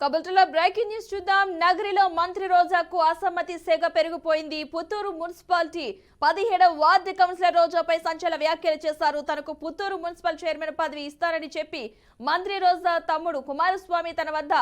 కబుల్టలో breaking news చూద్దాం. నగరిలో మంత్రి రోజాకు అసమ్మతి సెగ పెరిగిపోయింది. పుత్తూరు మున్సిపాలిటీ 17వ వార్డు కౌన్సిలర్ రోజాపై సంచలన వ్యాఖ్యలు చేశారు. తనకు పుత్తూరు మున్సిపల్ చైర్మన్ పదవి ఇస్తారని చెప్పి మంత్రి రోజా తమ్ముడు కుమారస్వామి తన వద్ద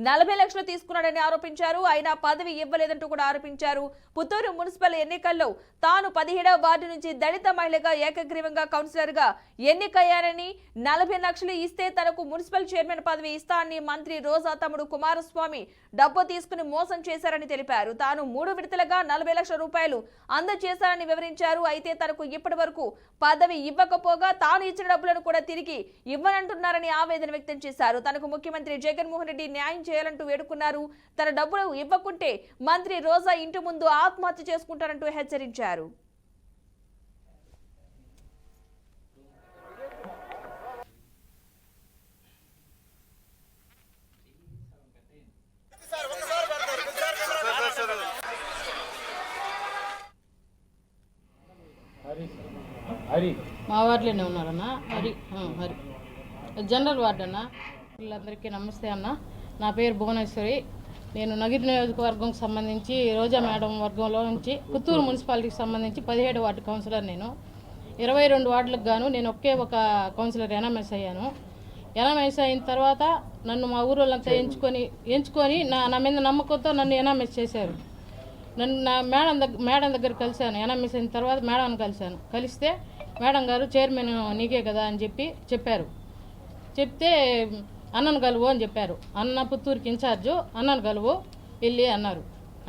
40 లక్షలు తీసుకున్నాడని ఆరోపించారు. అయినా పదవి ఇవ్వలేదంటూ కూడా ఆరోపించారు. పుత్తూరు మున్సిపల్ ఎన్నికల్లో తాను 17వ వార్డు నుంచి దళిత మహిళగా ఏకగ్రీవంగా కౌన్సిలర్ గా ఎన్నికయ్యారని 40 లక్షలు ఇస్తే తనకు మున్సిపల్ చైర్మన్ పదవి ఇస్తానని మంత్రి రోజా తమ్ముడు కుమారస్వామి డబ్బు తీసుకుని మోసం చేశారని తెలిపారు. తాను 3 విడతలుగా 40 లక్షల రూపాయలు అందజేశారని వివరించారు. అయితే తనకు ఇప్పటి వరకు పదవి ఇవ్వకపోగా తాను ఇచ్చిన డబ్బులను కూడా తిరిగి ఇవ్వనంటున్నారని ఆవేదన వ్యక్తం చేశారు. తనకు ముఖ్యమంత్రి జగన్మోహన్ రెడ్డి న్యాయం చేయాలంటూ వేడుకున్నారు. తన డబ్బులు ఇవ్వకుంటే మంత్రి రోజా ఇంటి ముందు ఆత్మహత్య చేసుకుంటారంటూ హెచ్చరించారు. మా వార్డులోనే ఉన్నారన్న. హరి జనరల్ వార్డు అన్న. వీళ్ళందరికీ నమస్తే అన్న. నా పేరు భువనేశ్వరి. నేను నగిరి నియోజకవర్గంకి సంబంధించి రోజా మేడం వర్గంలో నుంచి పుత్తూరు మున్సిపాలిటీకి సంబంధించి 17 వార్డు కౌన్సిలర్. నేను 22 వార్డులకు గాను నేను ఒక కౌన్సిలర్ ఎనామెస్ అయ్యాను. ఎనామెస్ అయిన తర్వాత నన్ను మా ఊరోళ్ళంతా ఎంచుకొని నా మీద నమ్మకంతో నన్ను ఎనామెస్ చేశారు. నన్ను నా మేడం దగ్గర కలిశాను. ఎనామెస్ అయిన తర్వాత మేడం కలిశాను. కలిస్తే మేడం గారు చైర్మన్ నీకే కదా అని చెప్పారు. చెప్తే అన్నను కలువు అని చెప్పారు. అన్న పుత్తూరుకి ఇన్ఛార్జు, అన్నను కలువు వెళ్ళి అన్నారు.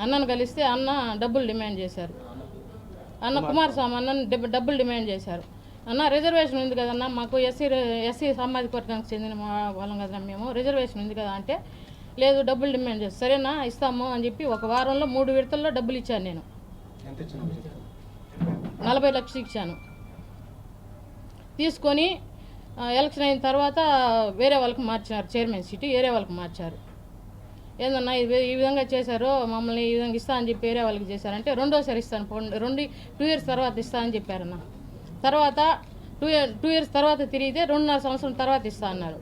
అన్నను కలిస్తే అన్న డబ్బులు డిమాండ్ చేశారు. అన్న కుమారస్వామి అన్నను డబ్బులు డిమాండ్ చేశారు. అన్న రిజర్వేషన్ ఉంది కదన్నా, మాకు ఎస్సీ సామాజిక వర్గానికి చెందిన వాళ్ళం కదా, మేము రిజర్వేషన్ ఉంది కదా అంటే లేదు డబ్బులు డిమాండ్ చేస్తారు. సరేనా ఇస్తాము అని చెప్పి ఒక వారంలో 3 విడతల్లో డబ్బులు ఇచ్చాను. నేను 40 లక్షలు ఇచ్చాను. తీసుకొని ఎలక్షన్ అయిన తర్వాత వేరే వాళ్ళకి మార్చారు. చైర్మన్ సీటు వేరే వాళ్ళకి మార్చారు. ఏందన్నా ఈ విధంగా చేశారు, మమ్మల్ని ఈ విధంగా ఇస్తా అని చెప్పి వేరే వాళ్ళకి చేశారంటే రెండోసారి ఇస్తాను 2 ఇయర్స్ తర్వాత ఇస్తా అని చెప్పారన్న. తర్వాత 2 ఇయర్స్ తర్వాత తిరిగితే 2.5 సంవత్సరం తర్వాత ఇస్తా అన్నారు.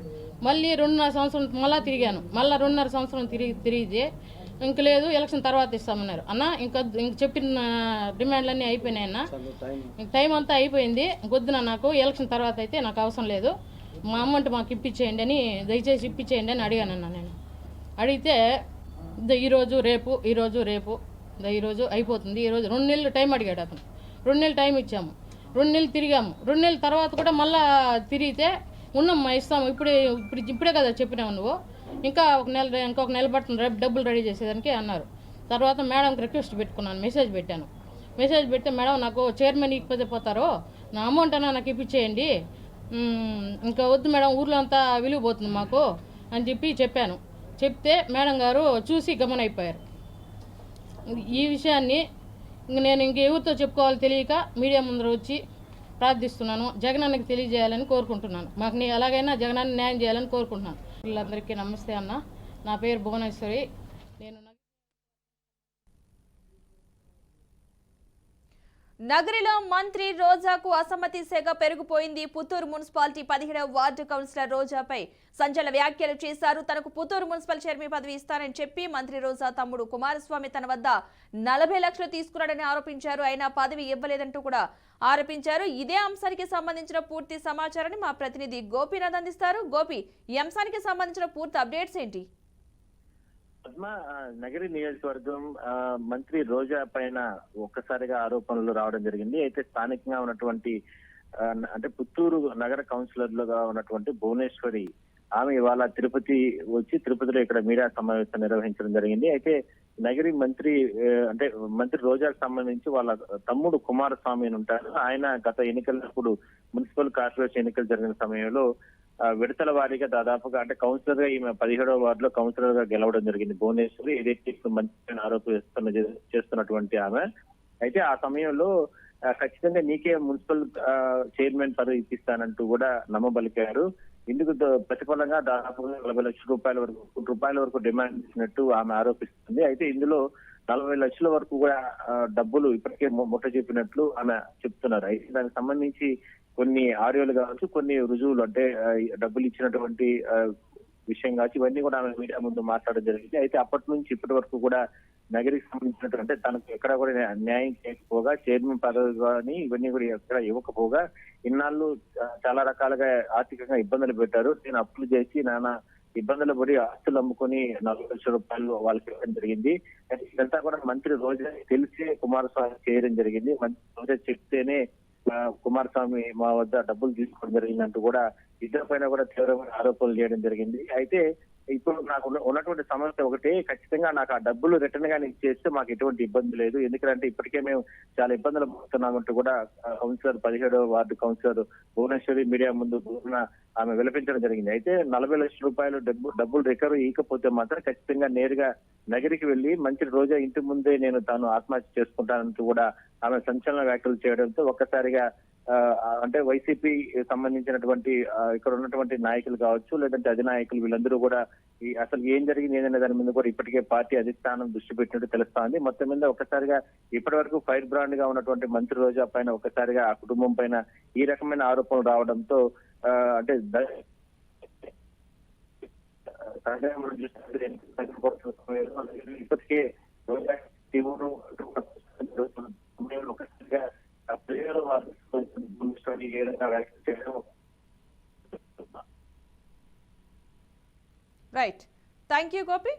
మళ్ళీ 2.5 సంవత్సరం మళ్ళీ తిరిగాను. మళ్ళీ 2.5 సంవత్సరం తిరిగితే ఇంక లేదు ఎలక్షన్ తర్వాత ఇస్తామన్నారు. అన్న ఇంక చెప్పిన డిమాండ్లన్నీ అయిపోయినాయన్న, ఇంక టైం అంతా అయిపోయింది, వద్దున నాకు ఎలక్షన్ తర్వాత అయితే నాకు అవసరం లేదు, మా అమౌంట్ మాకు ఇప్పించేయండి అని, దయచేసి ఇప్పించేయండి అని అడిగానన్న. నేను అడిగితే ఈరోజు రేపు ఈరోజు అయిపోతుంది. ఈరోజు 2 నెలలు టైం అడిగాడు అతను. 2 నెలలు టైం ఇచ్చాము. 2 నెలలు తిరిగాము. 2 నెలల తర్వాత కూడా మళ్ళీ తిరిగితే ఉన్నామ్మా ఇస్తాము, ఇప్పుడే కదా చెప్పినావు నువ్వు, ఇంకొక నెల పడుతుంది రేపు డబ్బులు రెడీ చేసేదానికి అన్నారు. తర్వాత మేడంకి రిక్వెస్ట్ పెట్టుకున్నాను, మెసేజ్ పెట్టాను. మెసేజ్ పెడితే మేడం నాకు చైర్మన్ ఇకపోతే పోతారో, నా అమౌంట్ అన్నా నాకు ఇప్పించేయండి, ఇంకా వద్దు మేడం ఊర్లో అంతా విలువ పోతుంది మాకు అని చెప్పాను. చెప్తే మేడం గారు చూసి గమనైపోయారు. ఈ విషయాన్ని నేను ఎవరితో చెప్పుకోవాలో తెలియక మీడియా ముందర వచ్చి ప్రార్థిస్తున్నాను. జగనన్నకి తెలియజేయాలని కోరుకుంటున్నాను. మాకు ఎలాగైనా జగనన్న న్యాయం చేయాలని కోరుకుంటున్నాను. వీళ్ళందరికీ నమస్తే అన్న. నా పేరు భువనేశ్వరి. నేను నగరిలో మంత్రి రోజాకు అసమ్మతి సెగ పెరిగిపోయింది. పుత్తూరు మున్సిపాలిటీ 17వ వార్డు కౌన్సిలర్ రోజాపై సంచలన వ్యాఖ్యలు చేశారు. తనకు పుత్తూరు మున్సిపల్ చైర్మన్ పదవి ఇస్తానని చెప్పి మంత్రి రోజా తమ్ముడు కుమారస్వామి తన వద్ద 40 లక్షలు తీసుకున్నాడని ఆరోపించారు. అయినా పదవి ఇవ్వలేదంటూ కూడా ఆరోపించారు. ఇదే అంశానికి సంబంధించిన పూర్తి సమాచారాన్ని మా ప్రతినిధి గోపీనాథ్ అందిస్తారు. గోపి, ఈ అంశానికి సంబంధించిన పూర్తి అప్డేట్స్ ఏంటి? పద్మ, నగరి నియోజకవర్గం మంత్రి రోజా పైన ఒక్కసారిగా ఆరోపణలు రావడం జరిగింది. అయితే స్థానికంగా ఉన్నటువంటి అంటే పుత్తూరు నగర కౌన్సిలర్లుగా ఉన్నటువంటి భువనేశ్వరి ఆమె ఇవాళ తిరుపతిలో ఇక్కడ మీడియా సమావేశం నిర్వహించడం జరిగింది. అయితే నగరి మంత్రి రోజాకు సంబంధించి వాళ్ళ తమ్ముడు కుమారస్వామి అని ఉంటారు. ఆయన గత ఎన్నికలప్పుడు మున్సిపల్ కార్పొరేషన్ ఎన్నికలు జరిగిన సమయంలో విడతల వారీగా దాదాపుగా అంటే కౌన్సిలర్ గా ఈమె 17వ వార్డులో కౌన్సిలర్ గా గెలవడం జరిగింది. భువనేశ్వరి ఏదైతే మంత్రి చేస్తున్నటువంటి ఆమె. అయితే ఆ సమయంలో ఖచ్చితంగా నీకే మున్సిపల్ చైర్మన్ పదవి ఇప్పిస్తానంటూ కూడా నమ్మబలికారు. ఇందుకు ప్రతిఫలంగా దాదాపుగా 40 లక్షల రూపాయల వరకు డిమాండ్ చేసినట్టు ఆమె ఆరోపిస్తుంది. అయితే ఇందులో 40 లక్షల వరకు కూడా డబ్బులు ఇప్పటికే ముట్ట చెప్పినట్లు ఆమె చెప్తున్నారు. అయితే దానికి సంబంధించి కొన్ని ఆడియోలు కావచ్చు, కొన్ని రుజువులు అంటే డబ్బులు ఇచ్చినటువంటి విషయం కావచ్చు ఇవన్నీ కూడా ఆమె మీడియా ముందు మాట్లాడడం జరిగింది. అయితే అప్పటి నుంచి ఇప్పటి వరకు కూడా నగరికి సంబంధించినటువంటి తనకు ఎక్కడ కూడా న్యాయం చేయకపోగా చైర్మన్ పదవి కానీ ఇవన్నీ కూడా ఎక్కడ ఇవ్వకపోగా ఇన్నాళ్ళు చాలా రకాలుగా ఆర్థికంగా ఇబ్బందులు పెట్టారు. నేను అప్పులు చేసి నానా ఇబ్బందులు పడి ఆస్తులు అమ్ముకొని 40 లక్షల రూపాయలు వాళ్ళకి ఇవ్వడం జరిగింది. ఇదంతా కూడా మంత్రి రోజా తెలిసే కుమారస్వామి చేయడం జరిగింది. మంత్రి రోజా చెప్తేనే కుమారస్వామి మా వద్ద డబ్బులు తీసుకోవడం జరిగిందంటూ కూడా ఇద్దరి పైన కూడా తీవ్రమైన ఆరోపణలు చేయడం జరిగింది. అయితే ఇప్పుడు నాకు ఉన్నటువంటి సమస్య ఒకటి, ఖచ్చితంగా నాకు ఆ డబ్బులు రిటర్న్ గానే ఇచ్చేస్తే మాకు ఎటువంటి ఇబ్బంది లేదు. ఎందుకంటే ఇప్పటికే మేము చాలా ఇబ్బందులు పడుతున్నామంటూ కూడా కౌన్సిలర్ 17వ వార్డు కౌన్సిలర్ భువనేశ్వరి మీడియా ముందు ఆమె విలపించడం జరిగింది. అయితే 40 లక్షల రూపాయలు డబ్బులు రికవరీ ఇవ్వకపోతే మాత్రం ఖచ్చితంగా నేరుగా నగరికి వెళ్లి మంత్రి రోజా ఇంటి ముందే నేను తాను ఆత్మహత్య చేసుకుంటానంటూ కూడా ఆమె సంచలన వ్యాఖ్యలు చేయడంతో ఒక్కసారిగా అంటే వైసీపీ సంబంధించినటువంటి ఇక్కడ ఉన్నటువంటి నాయకులు కావచ్చు లేదంటే అధినాయకులు వీళ్ళందరూ కూడా ఈ అసలు ఏం జరిగింది ఏదైనా దాని మీద కూడా ఇప్పటికే పార్టీ అధిష్టానం దృష్టి పెట్టినట్టు తెలుస్తోంది. మొత్తం మీద ఒక్కసారిగా ఇప్పటి వరకు ఫైర్ బ్రాండ్ గా ఉన్నటువంటి మంత్రి రోజా పైన ఒక్కసారిగా ఆ కుటుంబం పైన ఈ రకమైన ఆరోపణలు రావడంతో అంటే ఇప్పటికే రోజా ఒక్కసారిగా రైట్. Thank you Gopi.